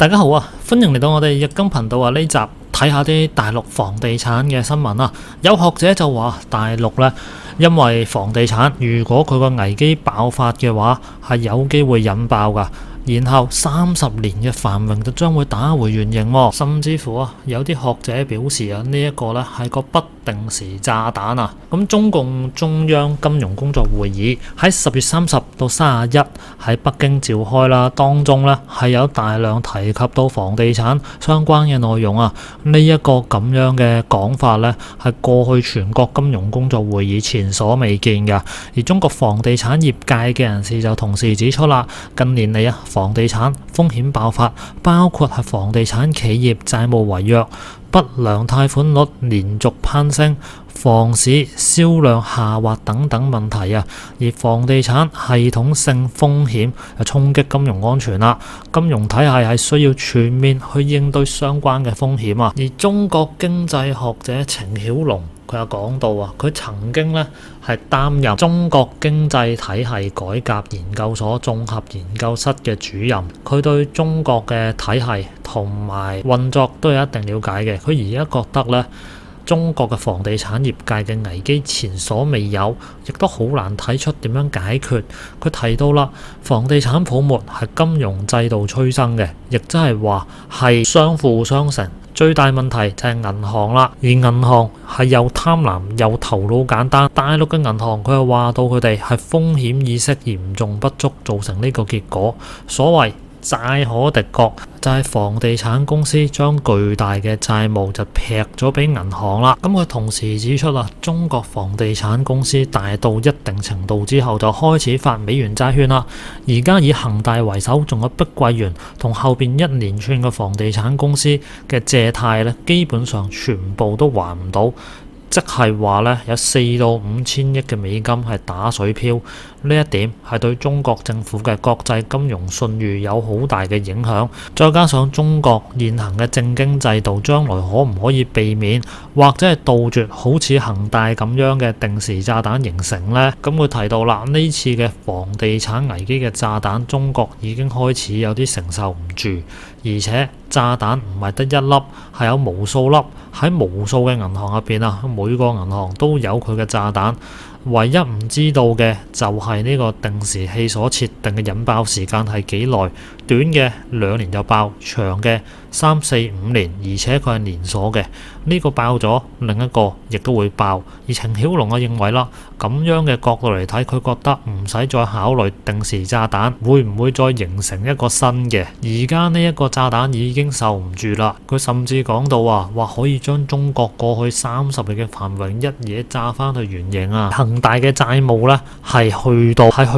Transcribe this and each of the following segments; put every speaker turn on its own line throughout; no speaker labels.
大家好啊，歡迎嚟到我哋日經頻道啊！呢集睇下啲大陸房地產嘅新聞啊。有學者就話大陸呢，因為房地產如果佢個危機爆發嘅話，係有機會引爆噶。然後30年嘅繁榮就將會打回原形喎，甚至乎啊，有啲學者表示啊，呢一個呢係個不定時炸彈啊！咁中共中央金融工作會議喺10月30到31喺北京召開啦，當中呢係有大量提及到房地產相關嘅內容啊！呢一個咁樣嘅講法呢，係過去全國金融工作會議前所未見嘅。而中國房地產業界嘅人士就同時指出啦，近年嚟啊，房地產風險爆發，包括係房地產企業債務違約、不良貸款率連續攀升、房市銷量下滑等等問題啊。而房地產系統性風險就衝擊金融安全啦，金融體系係需要全面去應對相關嘅風險啊。而中國經濟學者程曉龍佢有講到啊，佢曾經呢係擔任中國經濟體系改革研究所綜合研究室嘅主任，佢對中國嘅體系同埋運作都有一定了解嘅。佢而家覺得呢，中國嘅房地產業界嘅危機前所未有，亦都好難睇出點樣解決。佢提到啦，房地產泡沫係金融制度催生嘅，亦即係話係相輔相成。最大問題就係銀行啦，而銀行係又貪婪又頭腦簡單。大陸嘅銀行佢又話到佢哋係風險意識嚴重不足，造成呢個結果。所謂債可敵國，就係房地產公司將巨大嘅債務就劈咗俾銀行啦。咁佢同時指出啦，中國房地產公司大到一定程度之後就開始發美元債券啦。而家以恒大為首，仲有碧桂園同後邊一連串嘅房地產公司嘅借貸咧，基本上全部都還唔到。即係話咧，有4到5千億嘅美金係打水漂，呢一點係對中國政府嘅國際金融信譽有好大嘅影響。再加上中國現行嘅政經制度，將來可唔可以避免或者係杜絕好似恒大咁樣嘅定時炸彈形成呢？咁佢提到啦，呢次嘅房地產危機嘅炸彈，中國已經開始有啲承受唔住，而且炸彈唔係得一粒，係有無數粒，喺無數嘅銀行入邊啊，每個銀行都有佢嘅炸彈。唯一唔知道嘅就係呢個定時器所設定嘅引爆時間係幾耐，短嘅2年就爆，長嘅3、4、5年，而且佢係連鎖嘅。呢個爆咗，另一個亦都會爆。而程曉龍啊認為啦，咁樣嘅角度嚟睇，佢覺得唔使再考慮定時炸彈會唔會再形成一個新嘅。而家呢一個炸彈已經受唔住啦，佢甚至講到話可以將中國過去30年嘅繁榮一嘢炸翻去原形啊！恒大嘅債務呢係去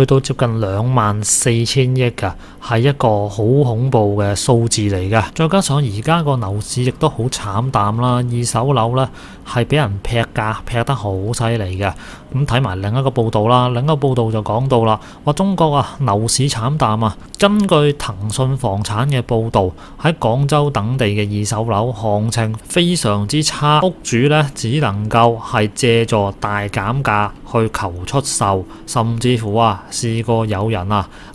到接近24,000億㗎，係一個好恐怖嘅數字嚟㗎。再加上而家個樓市亦都好慘淡啦，二手樓呢係俾人劈價劈得好犀利嘅。咁睇埋另一個報道啦，另一個報道就講到啦，話中國啊樓市慘淡啊。根據騰訊房產嘅報導，喺廣州等地嘅二手樓行情非常之差，屋主呢只能夠係借助大減價去求出售，甚至乎試過有人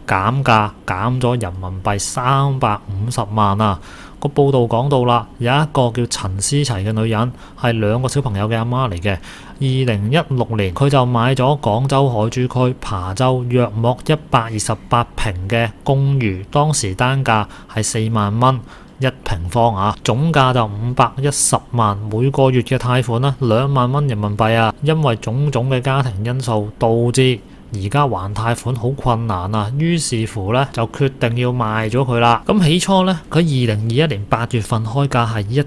減價減咗人民幣350萬啊！個報道講到啦，有一個叫陳思齊嘅女人係2個小朋友嘅阿媽嚟嘅。2016年佢就買咗廣州海珠區琶洲約莫128平嘅公寓，當時單價係4萬蚊1平方啊，總價就510萬，每個月嘅貸款2萬蚊人民幣啊。因為種種嘅家庭因素導致而家還貸款好困難啊，於是乎呢，就決定要賣咗佢啦。咁起初呢，佢2021年8月份開價係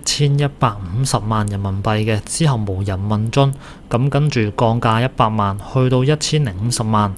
1150萬人民幣嘅，之後無人問津，咁跟住降價100萬，去到1050萬。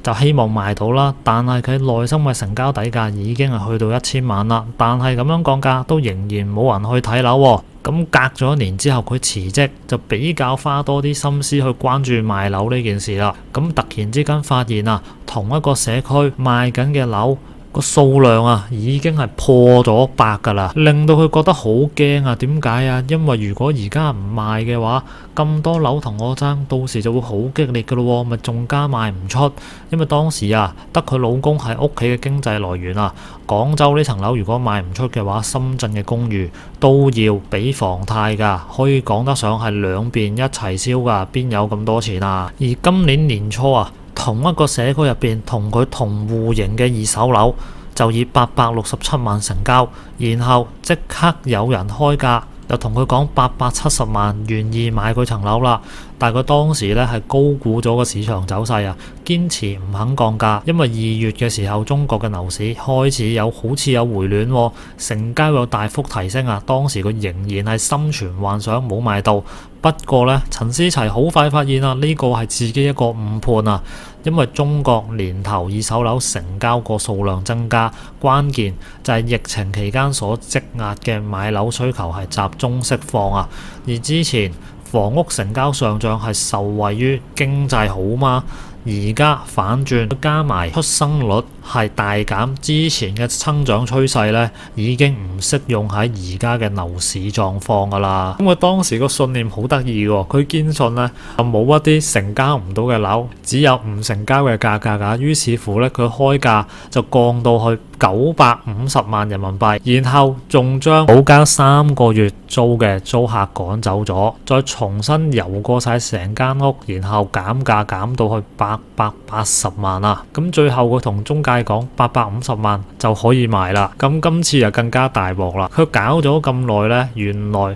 就希望賣到啦，但係佢內心嘅成交底價已經係去到1000萬啦，但係咁樣降價都仍然冇人去睇樓喎。咁隔咗1年之後佢辭職，就比較花多啲心思去關注賣樓呢件事啦。咁突然之間發現同一個社區賣緊嘅樓個數量啊已經係破咗百噶啦，令到佢覺得好驚啊！點解啊？因為如果而家唔賣嘅話，咁多樓同我爭，到時就會好激烈噶咯，咪仲加賣唔出。因為當時啊，得佢老公係屋企嘅經濟來源啊。廣州呢層樓如果賣唔出嘅話，深圳嘅公寓都要俾房貸噶，可以講得上係兩邊一齊燒噶，邊有咁多錢啊？而今年年初啊，同一個社區入邊同佢同戶型嘅二手樓就以867萬成交，然後即刻有人開價，又同佢講870萬願意買佢層樓啦。但係佢當時咧係高估咗個市場走勢啊，堅持唔肯降價，因為2月嘅時候中國嘅樓市開始好似有回暖，成交有大幅提升啊。當時佢仍然係心存幻想冇買到，不過咧陳思齊好快發現啊，呢個係自己一個誤判啊，因為中國年頭二手樓成交個數量增加，關鍵就係疫情期間所積壓嘅買樓需求係集中釋放啊，而之前房屋成交上漲係受惠於經濟好嗎？而家反轉加埋出生率係大減，之前嘅增長趨勢咧已經唔適用喺而家嘅樓市狀況噶啦。咁佢當時個信念好得意喎，佢堅信咧冇一啲成交唔到嘅樓，只有唔成交嘅價格㗎。於是乎咧，佢開價就降到去950萬人民幣，然後仲將冇交3個月租嘅租客趕走咗，再重新遊過晒成間屋，然後減價減到去880萬啊！咁最後佢同中介講850萬就可以賣啦。咁今次又更加大鑊啦！佢搞咗咁耐呢，原來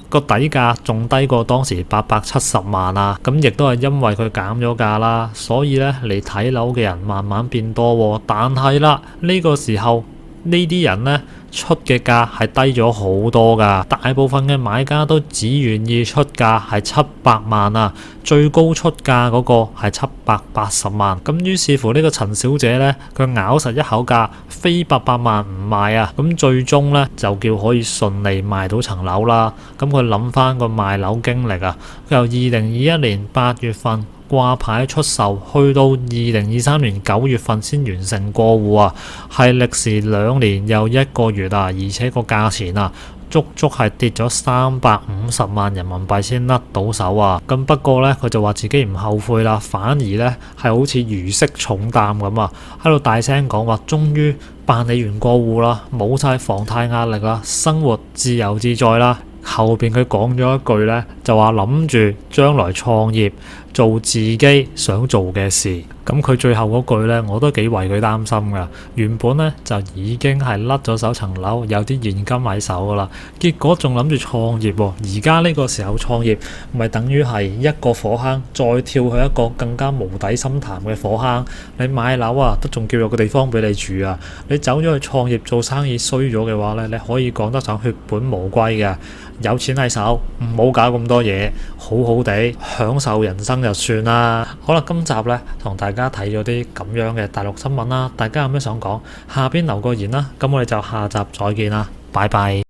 個底價仲低過當時870萬啊！咁亦都係因為佢減咗價啦，所以呢嚟睇樓嘅人慢慢變多喎。但係啦，呢個時候呢啲人呢，出嘅價係低咗好多噶，大部分嘅買家都只願意出價係700萬啊，最高出價嗰個係780萬。咁於是乎呢個陳小姐呢，佢咬實一口價，非800萬唔賣啊。咁最終呢，就叫可以順利賣到層樓啦。咁佢諗翻個賣樓經歷啊，佢由2021年8月份掛牌出售，去到2023年9月份先完成過戶啊，係歷時2年又1個月啊，而且個價錢啊，足足係跌咗350萬人民幣先甩到手啊！咁不過呢，佢就話自己唔後悔啦，反而呢係好似如釋重擔咁啊，喺度大聲講話，終於辦理完過戶啦，冇晒房貸壓力啦，生活自由自在啦。後邊佢講咗一句呢，就話諗住將來創業，做自己想做嘅事。咁佢最後嗰句呢，我都幾為佢擔心噶。原本呢，就已經係甩咗手層樓，有啲現金喺手噶啦，結果仲諗住創業喎。而家呢個時候創業，咪等於係一個火坑，再跳去一個更加無底深潭嘅火坑。你買樓啊，都仲叫有個地方俾你住啊。你走咗去創業做生意衰咗嘅話呢，你可以講得上血本無歸嘅。有錢喺手，唔好搞咁多嘢，好好地享受人生就算啦。好啦，今集呢，同大家睇咗啲咁樣嘅大陸新聞啦，大家有咩想講？下邊留個言啦，咁我哋就下集再見啦，拜拜。